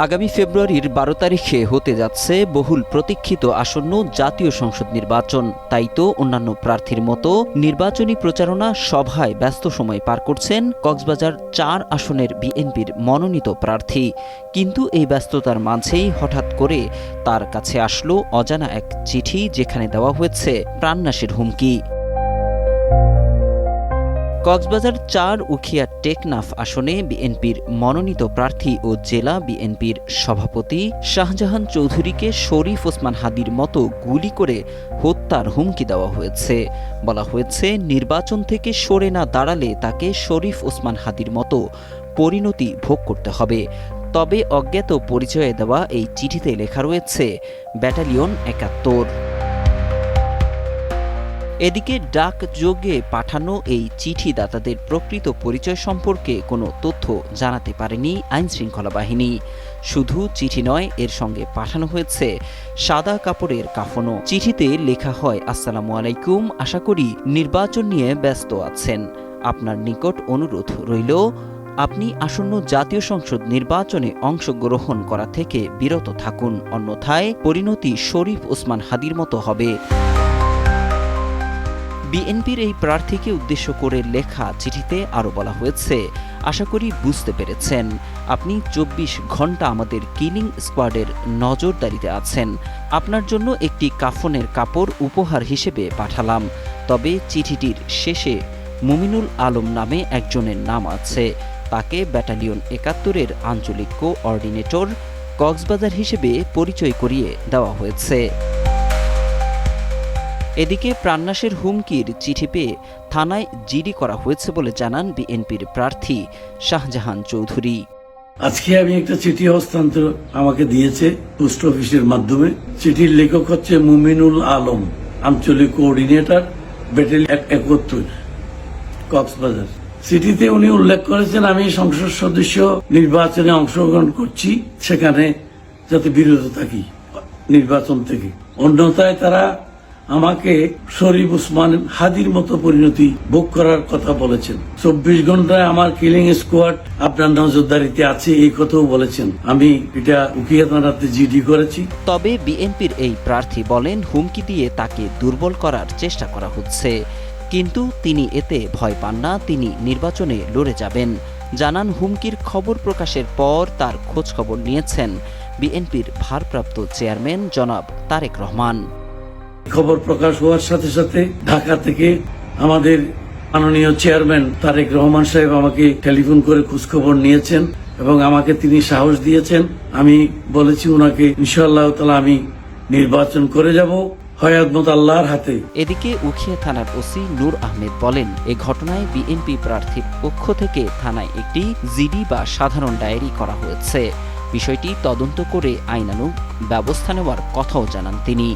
আগামী ফেব্রুয়ারির ১২ তারিখে হতে যাচ্ছে বহুল প্রতীক্ষিত আসন্ন জাতীয় সংসদ নির্বাচন। তাই তো অন্যান্য প্রার্থীর মতো নির্বাচনী প্রচারণা সভায় ব্যস্ত সময় পার করছেন কক্সবাজার ৪ আসনের বিএনপির মনোনীত প্রার্থী। কিন্তু এই ব্যস্ততার মাঝেই হঠাৎ করে তার কাছে আসলো অজানা এক চিঠি, যেখানে দেওয়া হয়েছে প্রাণনাশের হুমকি। কক্সবাজার ৪ উখিয়া টেকনাফ আসনে বিএনপির মনোনীত প্রার্থী ও জেলা বিএনপির সভাপতি শাহজাহান চৌধুরীকে শরীফ ওসমান হাদির মতো গুলি করে হত্যার হুমকি দেওয়া হয়েছে। বলা হয়েছে, নির্বাচন থেকে সরে না দাঁড়ালে তাকে শরীফ ওসমান হাদির মতো পরিণতি ভোগ করতে হবে। তবে অজ্ঞাত পরিচয়ে দেওয়া এই চিঠিতে লেখা রয়েছে ব্যাটালিয়ন ৭১। এদিকে ডাকযোগে পাঠানো এই চিঠিদাতাদের প্রকৃত পরিচয় সম্পর্কে কোনো তথ্য জানাতে পারেনি আইনশৃঙ্খলা বাহিনী। শুধু চিঠি নয়, এর সঙ্গে পাঠানো হয়েছে সাদা কাপড়ের কাফনও। চিঠিতে লেখা হয়, আসসালামু আলাইকুম, আশা করি নির্বাচন নিয়ে ব্যস্ত আছেন। আপনার নিকট অনুরোধ রইল, আপনি আসন্ন জাতীয় সংসদ নির্বাচনে অংশগ্রহণ করা থেকে বিরত থাকুন, অন্যথায় পরিণতি শরীফ ওসমান হাদির মতো হবে। বিএনপির এই প্রার্থীকে উদ্দেশ্য করে লেখা চিঠিতে আরও বলা হয়েছে, আশা করি বুঝতে পেরেছেন, আপনি ২৪ ঘন্টা আমাদের কিলিং স্কোয়াডের নজরদারিতে আছেন। আপনার জন্য একটি কাফনের কাপড় উপহার হিসেবে পাঠালাম। তবে চিঠিটির শেষে মুমিনুল আলম নামে একজনের নাম আছে। তাকে ব্যাটালিয়ন ৭১-এর আঞ্চলিক কোঅর্ডিনেটর কক্সবাজার হিসেবে পরিচয় করিয়ে দেওয়া হয়েছে। এদিকে প্রাণনাশের হুমকির চিঠি পেয়ে থানায় জিডি করা হয়েছে বলে জানান বিএনপির প্রার্থী শাহজাহান চৌধুরী। আজকে আমি একটা চিঠি হস্তান্তর আমাকে দিয়েছে পোস্ট অফিসের মাধ্যমে। চিঠির লেখক হচ্ছে মুমিনুল আলম, আঞ্চলিক কোঅর্ডিনেটর, ব্যাটালিয়ন ৭১, কক্সবাজার। চিঠিতে উনি উল্লেখ করেছেন, আমি সংসদ সদস্য নির্বাচনে অংশগ্রহণ করছি, সেখানে যাতে বিরত থাকি নির্বাচন থেকে। অন্যথায় তারা আমাকে শরীফ ওসমান হাদির মতো পরিণতি ভোগ করার কথা বলেছেন। ২৪ ঘন্টায় আমার কিলিং স্কোয়াড আপনার নজরদারিতে আছে, এই কথাও বলেছেন। আমি এটা উখিয়া থানাতে জিডি করেছি। তবে বিএনপির এই প্রার্থী বলেন, হুমকি দিয়ে তাকে দুর্বল করার চেষ্টা করা হচ্ছে, কিন্তু তিনি এতে ভয় পান না, তিনি নির্বাচনে লড়ে যাবেন। জানান, হুমকির খবর প্রকাশের পর তার খোঁজ খবর নিয়েছেন বিএনপির ভারপ্রাপ্ত চেয়ারম্যান জনাব তারেক রহমান। খবর প্রকাশ হওয়ার সাথে সাথে ঢাকা থেকে আমাদের মাননীয় চেয়ারম্যান তারেক রহমান সাহেব আমাকে টেলিফোন করে খোঁজখবর নিয়েছেন এবং আমাকে তিনি সাহস দিয়েছেন। আমি বলেছি উনাকে, ইনশাআল্লাহ তাআলা আমি নির্বাচন করে যাব, হয়াতমত আল্লাহর হাতে। এদিকে উখিয়া থানার ওসি নূর আহমেদ বলেন, এ ঘটনায় বিএনপি প্রার্থীর পক্ষ থেকে থানায় একটি জিডি বা সাধারণ ডায়েরি করা হয়েছে। বিষয়টি তদন্ত করে আইনানুগ ব্যবস্থা নেওয়ার কথাও জানান তিনি।